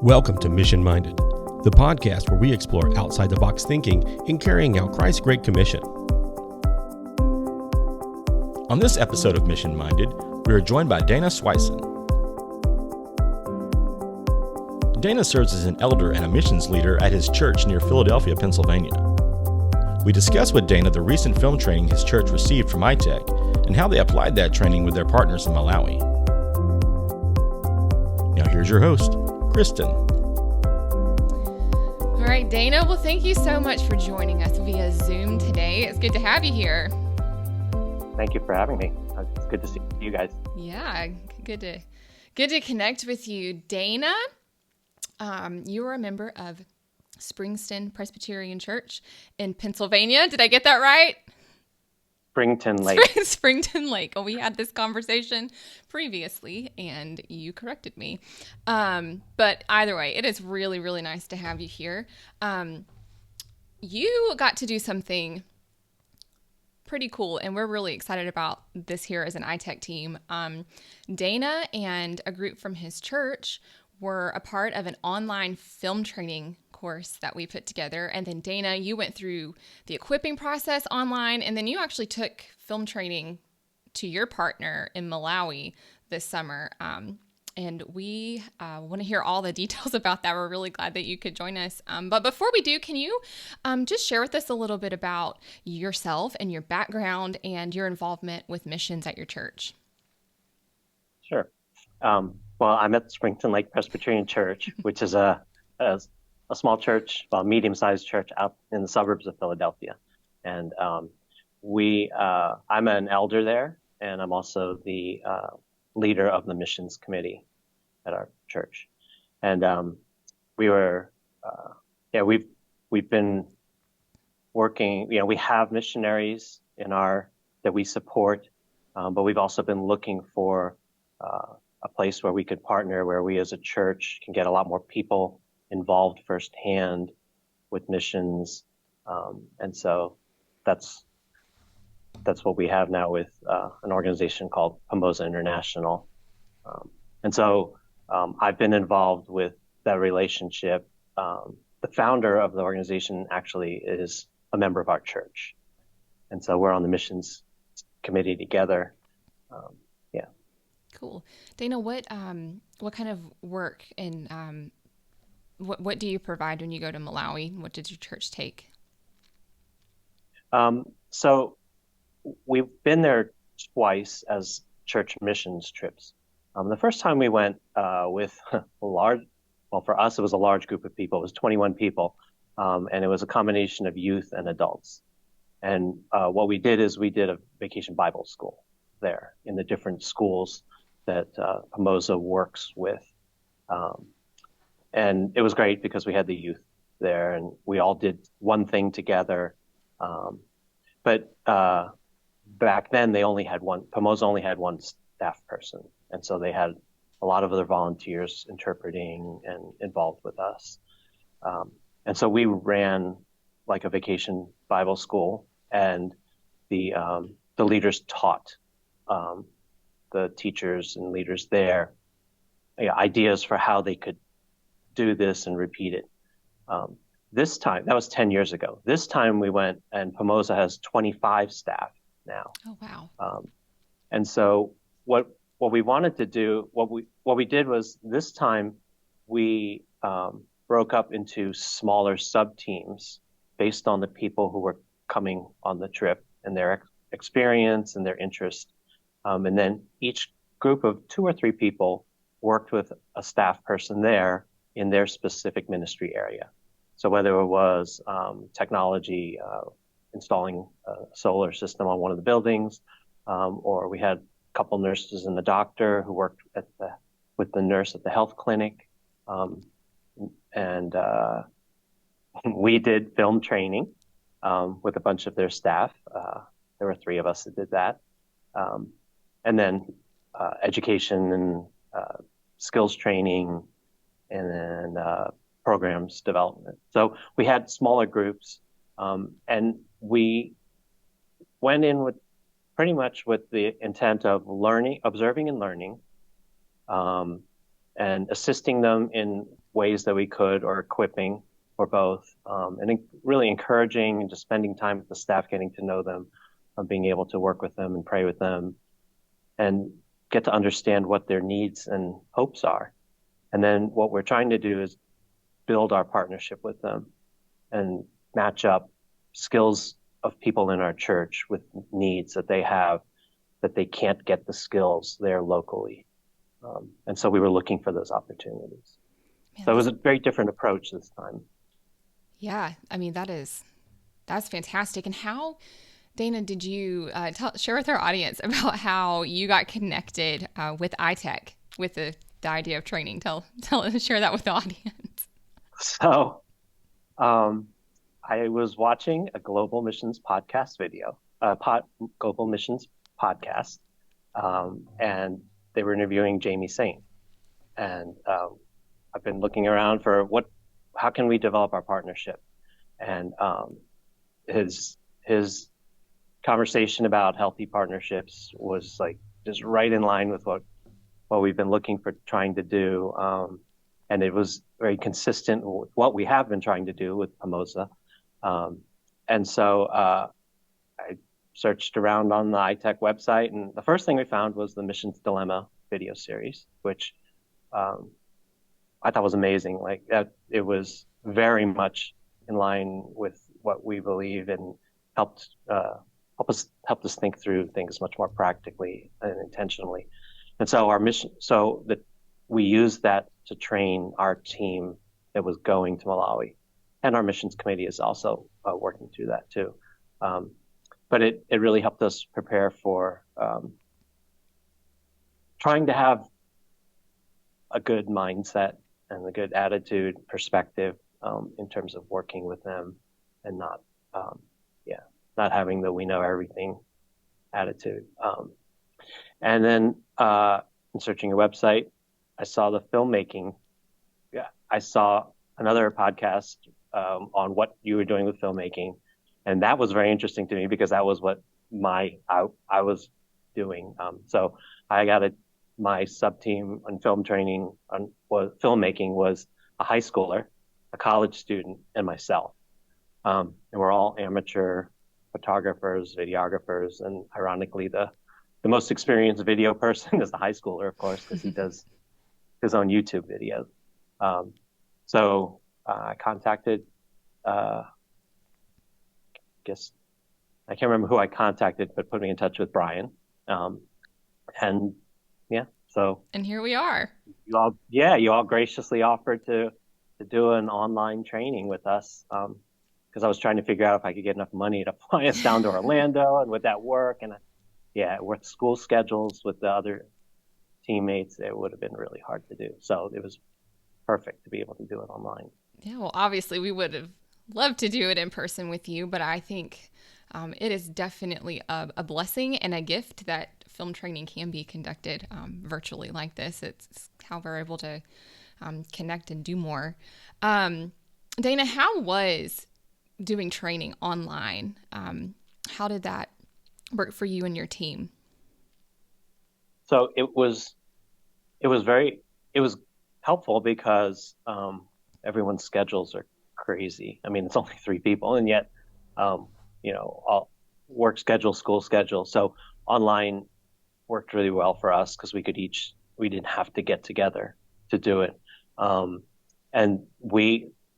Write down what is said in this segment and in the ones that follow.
Welcome to Mission Minded, the podcast where we explore outside the box thinking in carrying out Christ's Great Commission. On this episode of Mission Minded, we are joined by Dana Swieson. Dana serves as an elder and a missions leader at his church near Philadelphia, Pennsylvania. We discuss with Dana the recent film training his church received from ITEC and how they applied that training with their partners in Malawi. Now here's your host, Kristen. All right, Dana. Well, thank you so much for joining us via Zoom today. It's good to have you here. Thank you for having me. It's good to see you guys. Yeah, good to connect with you, Dana. You are a member of Springton Presbyterian Church in Pennsylvania. Did I get that right? Springton Lake. Springton Lake. Well, we had this conversation previously, and you corrected me. But either way, it is really, really nice to have you here. You got to do something pretty cool, and we're really excited about this here as an ITEC team. Dana and a group from his church were a part of an online film training course that we put together. And then Dana, you went through the equipping process online, and then you actually took film training to your partner in Malawi this summer. And we want to hear all the details about that. We're really glad that you could join us. But before we do, can you just share with us a little bit about yourself and your background and your involvement with missions at your church? Sure. Well, I'm at Springton Lake Presbyterian Church, which is a small church, well, medium-sized church out in the suburbs of Philadelphia. And I'm an elder there, and I'm also the leader of the missions committee at our church. And we've been working, we have missionaries that we support, but we've also been looking for a place where we could partner, where we as a church can get a lot more people involved firsthand with missions. And so that's what we have now with an organization called Pomoza International. And so I've been involved with that relationship. The founder of the organization actually is a member of our church. And so we're on the missions committee together. Cool. Dana, what kind of work and what do you provide when you go to Malawi? What did your church take? So we've been there twice as church missions trips. The first time we went with for us, it was a large group of people. It was 21 people, and it was a combination of youth and adults. And what we did is we did a vacation Bible school there in the different schools that Pomoza works with. And it was great because we had the youth there and we all did one thing together. But back then Pomoza only had one staff person. And so they had a lot of other volunteers interpreting and involved with us. And so we ran like a vacation Bible school, and the leaders taught the teachers and leaders there ideas for how they could do this and repeat it. This time, that was 10 years ago. This time we went, and Pomoza has 25 staff now. Oh, wow. And so what we wanted to do, what we did was this time we broke up into smaller sub-teams based on the people who were coming on the trip and their experience and their interest. And then each group of 2 or 3 people worked with a staff person there in their specific ministry area. So whether it was technology, installing a solar system on one of the buildings, or we had a couple nurses and the doctor who worked with the nurse at the health clinic. And we did film training with a bunch of their staff. There were 3 of us that did that. And then education and skills training, and then programs development. So we had smaller groups, and we went in with pretty much with the intent of observing and learning, and assisting them in ways that we could, or equipping, or both, and really encouraging and just spending time with the staff, getting to know them, being able to work with them and pray with them, and get to understand what their needs and hopes are. And then what we're trying to do is build our partnership with them and match up skills of people in our church with needs that they have, that they can't get the skills there locally. And so we were looking for those opportunities. Man, So it was a very different approach this time. Yeah, I mean, that's fantastic. And how, Dana, did you share with our audience about how you got connected with ITEC, with the idea of training? Share that with the audience. So I was watching a global missions podcast video, global missions podcast, and they were interviewing Jamie Saint. And I've been looking around for how can we develop our partnership? And his conversation about healthy partnerships was like just right in line with what we've been looking for, trying to do. And it was very consistent with what we have been trying to do with Pomosa. And so I searched around on the ITEC website, and the first thing we found was the Missions Dilemma video series, which I thought was amazing. Like it was very much in line with what we believe, and helped us think through things much more practically and intentionally. And so our mission, so that we used that to train our team that was going to Malawi, and our missions committee is also working through that too. But it really helped us prepare for trying to have a good mindset and a good attitude, perspective, in terms of working with them, and not having the we know everything attitude. And then in searching your website, I saw the filmmaking. Yeah, I saw another podcast on what you were doing with filmmaking, and that was very interesting to me because that was what I was doing. So I got my sub team on film training filmmaking was a high schooler, a college student, and myself. And we're all amateur photographers, videographers, and ironically, the most experienced video person is the high schooler, of course, because he does his own YouTube videos. So I contacted, I can't remember who I contacted, but put me in touch with Brian. And here we are. You all graciously offered to do an online training with us. Because I was trying to figure out if I could get enough money to fly us down to Orlando, and would that work? And with school schedules with the other teammates, it would have been really hard to do. So it was perfect to be able to do it online. Yeah, well, obviously we would have loved to do it in person with you, but I think it is definitely a blessing and a gift that film training can be conducted virtually like this. It's how we're able to connect and do more. Dana, how was doing training online? How did that work for you and your team? So it was helpful because everyone's schedules are crazy. I mean, it's only 3 people, and yet all work schedule, school schedule. So online worked really well for us because we didn't have to get together to do it. And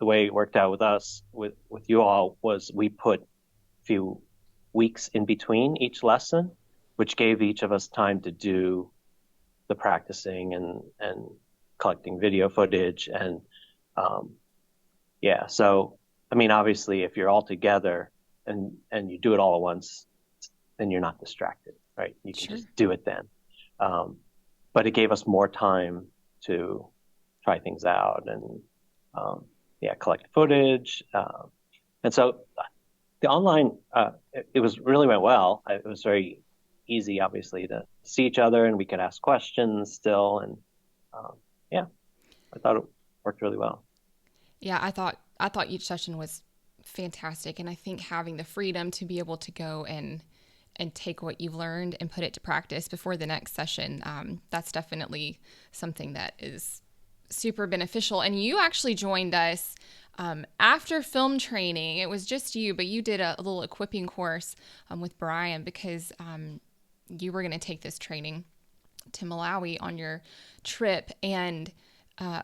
the way it worked out with us, with you all, was we put a few weeks in between each lesson, which gave each of us time to do the practicing and collecting video footage. And so, I mean, obviously, if you're all together and you do it all at once, then you're not distracted, right? You can just do it then. But it gave us more time to try things out and collect footage. And so the online, it really went well. It was very easy, obviously, to see each other, and we could ask questions still. And I thought it worked really well. Yeah, I thought each session was fantastic. And I think having the freedom to be able to go and take what you've learned and put it to practice before the next session, that's definitely something that is super beneficial. And you actually joined us after film training. It was just you, but you did a little equipping course with Brian because you were going to take this training to Malawi on your trip. And I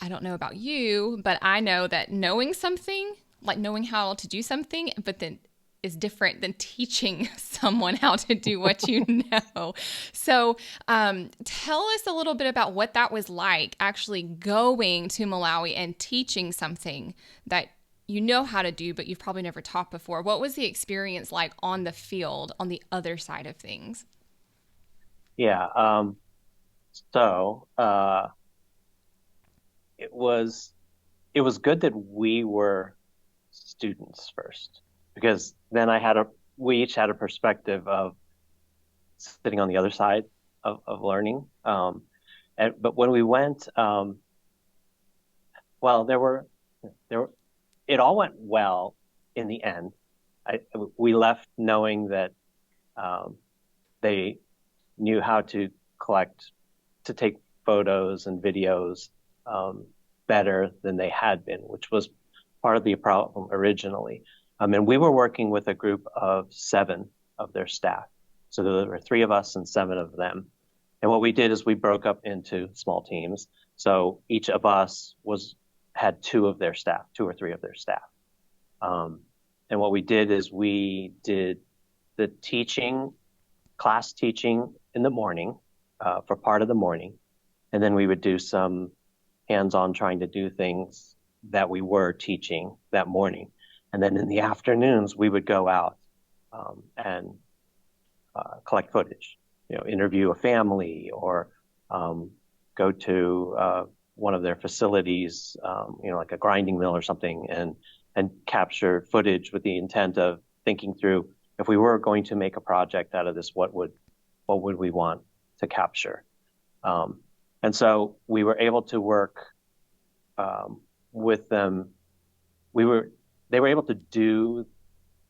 don't know about you, but I know that knowing something, like knowing how to do something, but then is different than teaching someone how to do what you know. So tell us a little bit about what that was like, actually going to Malawi and teaching something that you know how to do, but you've probably never taught before. What was the experience like on the field, on the other side of things? Yeah. So it was it was good that we were students first, because then we each had a perspective of sitting on the other side of learning. But when we went, well, there were, it all went well in the end. We left knowing that they knew how to take photos and videos better than they had been, which was part of the problem originally. And we were working with a group of 7 of their staff. So there were 3 of us and 7 of them. And what we did is we broke up into small teams. So each of us had 2 of their staff, 2 or 3 of their staff. And what we did is we did the class teaching in the morning, for part of the morning. And then we would do some hands-on trying to do things that we were teaching that morning. And then in the afternoons, we would go out and collect footage, interview a family, or go to one of their facilities, like a grinding mill or something, and capture footage with the intent of thinking through, if we were going to make a project out of this, what would we want to capture? And so we were able to work with them. They were able to do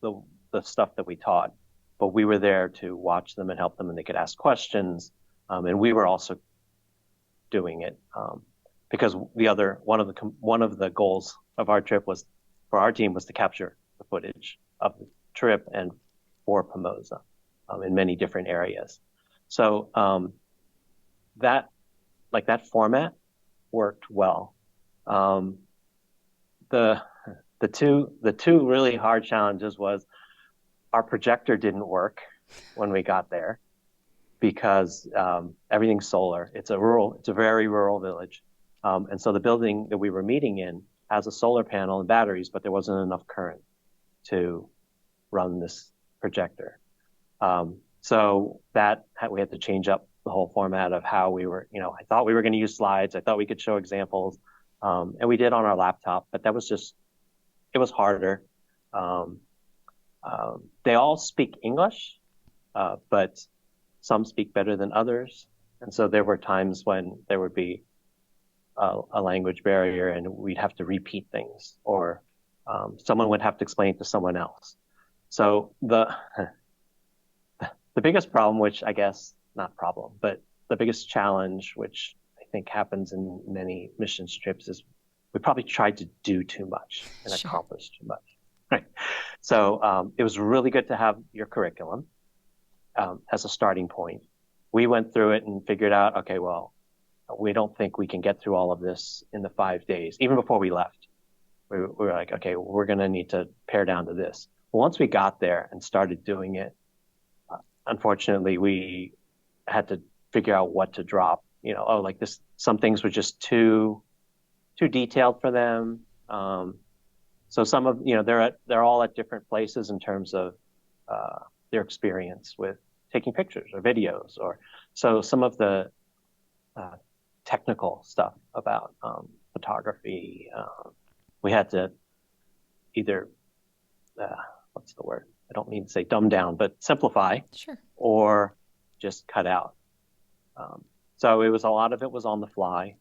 the stuff that we taught, but we were there to watch them and help them, and they could ask questions. And we were also doing it because one of the goals of our trip for our team was to capture the footage of the trip and for Pomosa in many different areas. So that format worked well. The two really hard challenges was our projector didn't work when we got there because everything's solar. It's a very rural village. And so the building that we were meeting in has a solar panel and batteries, but there wasn't enough current to run this projector. So we had to change up the whole format of how we were, I thought we were going to use slides. I thought we could show examples. And we did on our laptop, but it was harder. They all speak English, but some speak better than others. And so there were times when there would be a language barrier and we'd have to repeat things, or someone would have to explain it to someone else. So the biggest problem, which I guess not problem, but the biggest challenge, which I think happens in many missions trips, is we probably tried to do too much and accomplish too much. Right. So it was really good to have your curriculum as a starting point. We went through it and figured out, okay, well, we don't think we can get through all of this in the 5 days. Even before we left, we were like, okay, we're going to need to pare down to this. Well, once we got there and started doing it, unfortunately, we had to figure out what to drop. Like this, some things were just too detailed for them. So some of, they're all at different places in terms of their experience with taking pictures or videos, so some of the technical stuff about photography, we had to either, what's the word? I don't mean to say dumb down, but simplify, Sure, or just cut out. So a lot of it was on the fly.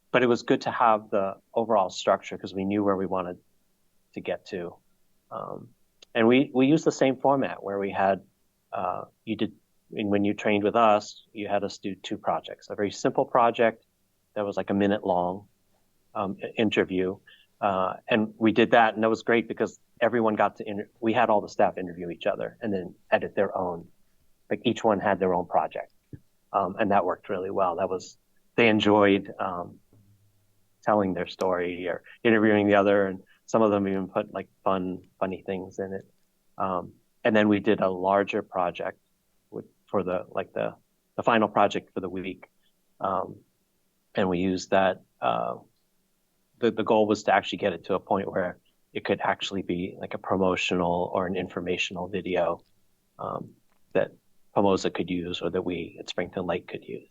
But it was good to have the overall structure because we knew where we wanted to get to. And we used the same format where we had, when you trained with us, you had us do 2 projects, a very simple project that was like a minute long interview. And we did that, and that was great because everyone got to we had all the staff interview each other and then edit their own. Like each one had their own project, and that worked really well. They enjoyed telling their story or interviewing the other, and some of them even put like funny things in it. And then we did a larger project for the final project for the week, and we used that. The goal was to actually get it to a point where it could actually be like a promotional or an informational video that Pomosa could use, or that we at Springton Lake could use.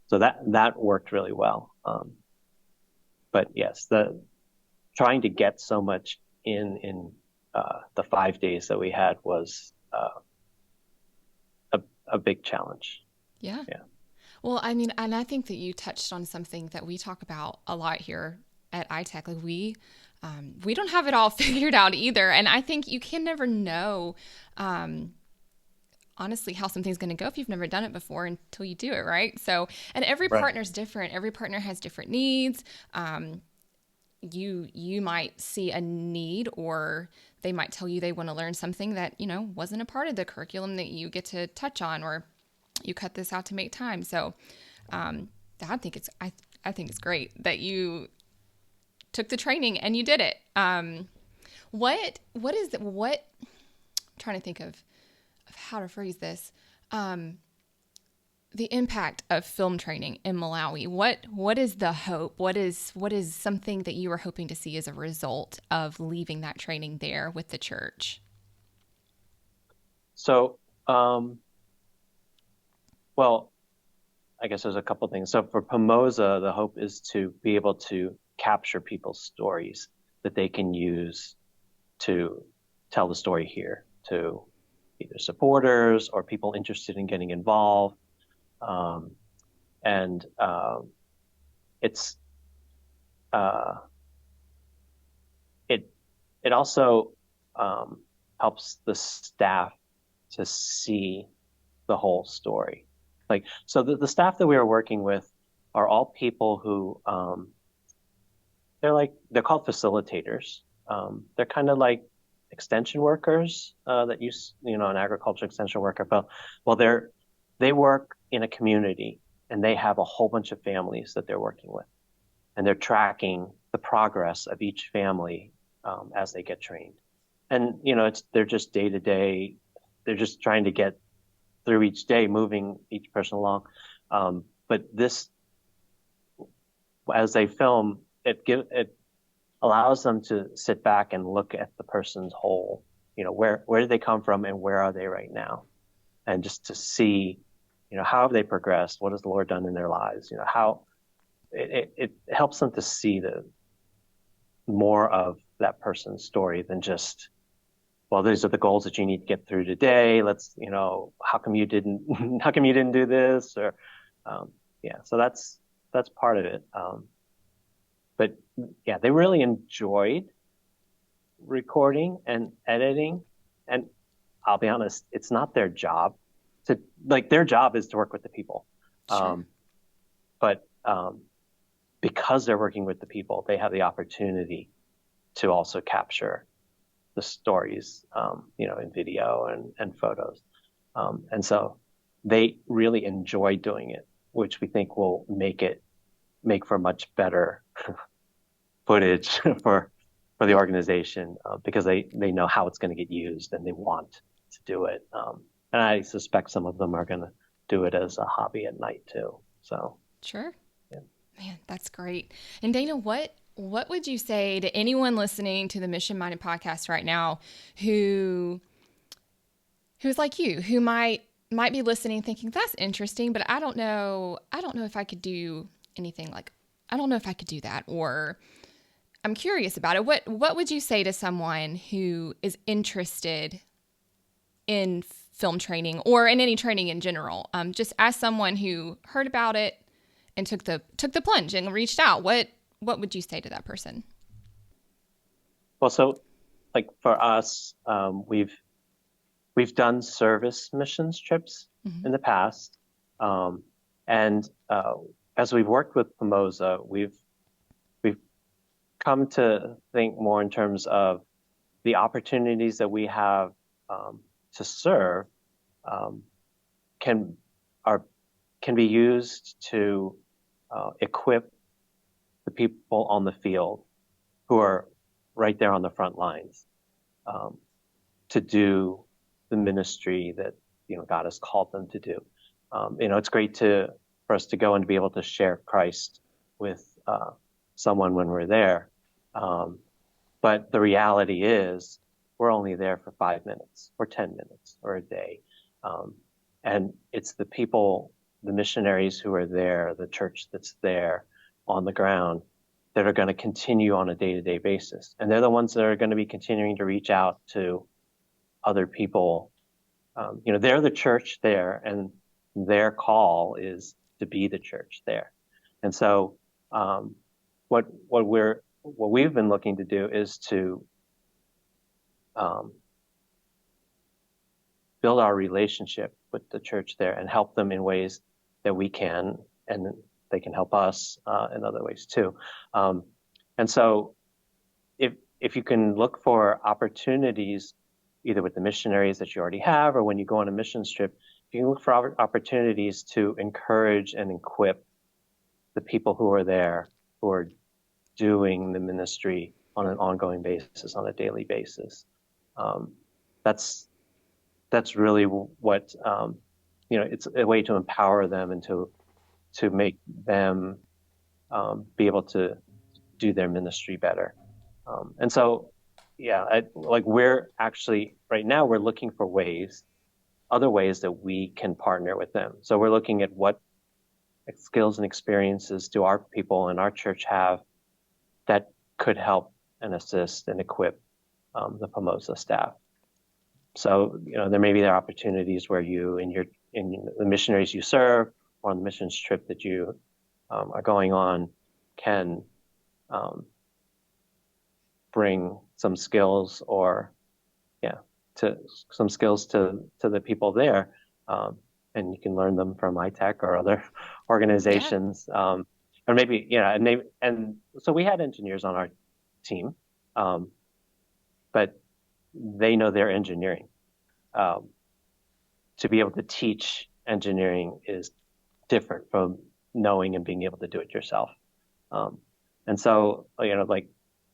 So that worked really well. But yes, trying to get so much in the 5 days that we had was a big challenge. Yeah. Yeah. Well, I mean, and I think that you touched on something that we talk about a lot here at ITEC. Like we don't have it all figured out either. And I think you can never know, honestly, how something's going to go if you've never done it before until you do it, right? So, and every partner's different. Every partner has different needs. You might see a need, or they might tell you they want to learn something that, wasn't a part of the curriculum that you get to touch on, or you cut this out to make time. So, I think it's great that you took the training and you did it. I'm trying to think of how to phrase this. The impact of film training in Malawi. What is the hope? What is something that you were hoping to see as a result of leaving that training there with the church? So, well, I guess there's a couple things. So for Pomosa, the hope is to be able to capture people's stories that they can use to tell the story here to either supporters or people interested in getting involved. It also helps the staff to see the whole story. Like, so the staff that we are working with are all people who they're called facilitators. They're kind of like extension workers that an agriculture extension worker. But they work in a community, and they have a whole bunch of families that they're working with, and they're tracking the progress of each family as they get trained. And they're just day to day. They're just trying to get through each day, moving each person along. But this, as they film, it allows them to sit back and look at the person's whole, where did they come from and where are they right now? And just to see, how have they progressed? What has the Lord done in their lives? How it helps them to see the more of that person's story than just, well, these are the goals that you need to get through today. Let's, how come you didn't do this? Or, so that's part of it. But yeah, they really enjoyed recording and editing. And I'll be honest, it's not their job their job is to work with the people. Sure. But because they're working with the people, they have the opportunity to also capture the stories, in video and photos. And so they really enjoy doing it, which we think will make for much better footage for the organization, because they know how it's going to get used and they want to do it. And I suspect some of them are going to do it as a hobby at night too. So Sure. Yeah. Man, that's great. And Dana, what would you say to anyone listening to the Mission Minded podcast right now who's like you, who might be listening thinking that's interesting, but I don't know if I could do anything I don't know if I could do that, or I'm curious about it. What would you say to someone who is interested in film training or in any training in general? Just as someone who heard about it and took the plunge and reached out, what would you say to that person? Well, so like for us, we've done service missions trips in the past, and as we've worked with Pomoza, we've come to think more in terms of the opportunities that we have to serve can be used to equip the people on the field who are right there on the front lines to do the ministry that God has called them to do. It's great for us to go and to be able to share Christ with someone when we're there. But the reality is we're only there for 5 minutes or 10 minutes or a day. And it's the people, the missionaries who are there, the church that's there on the ground that are going to continue on a day-to-day basis. And they're the ones that are going to be continuing to reach out to other people. They're the church there, and their call is to be the church there. And so what we've been looking to do is to build our relationship with the church there and help them in ways that we can, and they can help us in other ways too. And so if you can look for opportunities, either with the missionaries that you already have or when you go on a missions trip, if you can look for opportunities to encourage and equip the people who are there, who are doing the ministry on an ongoing basis, on a daily basis. That's really what, it's a way to empower them and to make them be able to do their ministry better. And so, we're actually, right now, we're looking for other ways that we can partner with them. So we're looking at what skills and experiences do our people in our church have that could help and assist and equip the Pomoza staff. So, there may be opportunities where you, in the missionaries you serve, or on the missions trip that you are going on, can bring some skills to the people there, and you can learn them from ITEC or other organizations, or maybe and so we had engineers on our team, but they know their engineering. To be able to teach engineering is different from knowing and being able to do it yourself. And so, like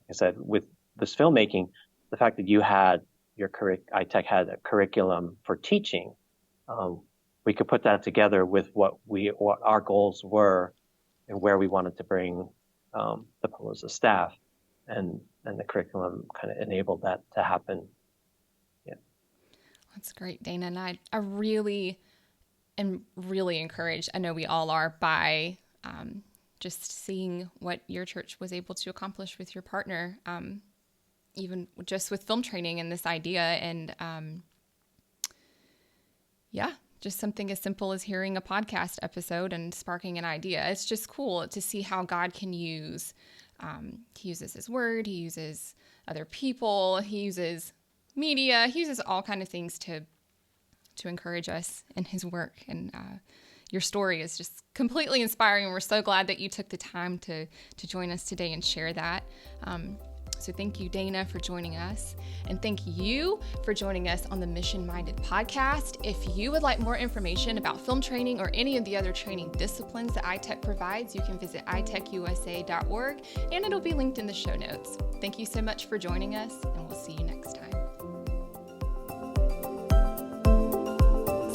I said, with this filmmaking, the fact that you had ITEC had a curriculum for teaching, we could put that together with what our goals were and where we wanted to bring the Pomoza staff, and the curriculum kind of enabled that to happen. Yeah, that's great, Dana. And I really am really encouraged. I know we all are by just seeing what your church was able to accomplish with your partner, even just with film training and this idea. And just something as simple as hearing a podcast episode and sparking an idea. It's just cool to see how God can use, he uses his word, he uses other people, he uses media, he uses all kinds of things to encourage us in his work. And your story is just completely inspiring. And we're so glad that you took the time to join us today and share that. So thank you, Dana, for joining us. And thank you for joining us on the Mission Minded podcast. If you would like more information about film training or any of the other training disciplines that ITEC provides, you can visit itecusa.org, and it'll be linked in the show notes. Thank you so much for joining us, and we'll see you next time.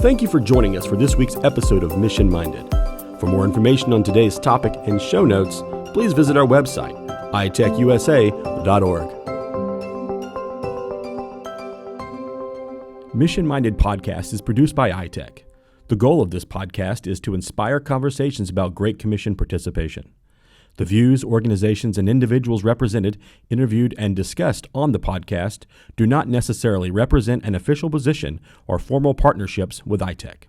Thank you for joining us for this week's episode of Mission Minded. For more information on today's topic and show notes, please visit our website, itecusa.org. Mission Minded Podcast is produced by ITEC. The goal of this podcast is to inspire conversations about Great Commission participation. The views, organizations, and individuals represented, interviewed, and discussed on the podcast do not necessarily represent an official position or formal partnerships with ITEC.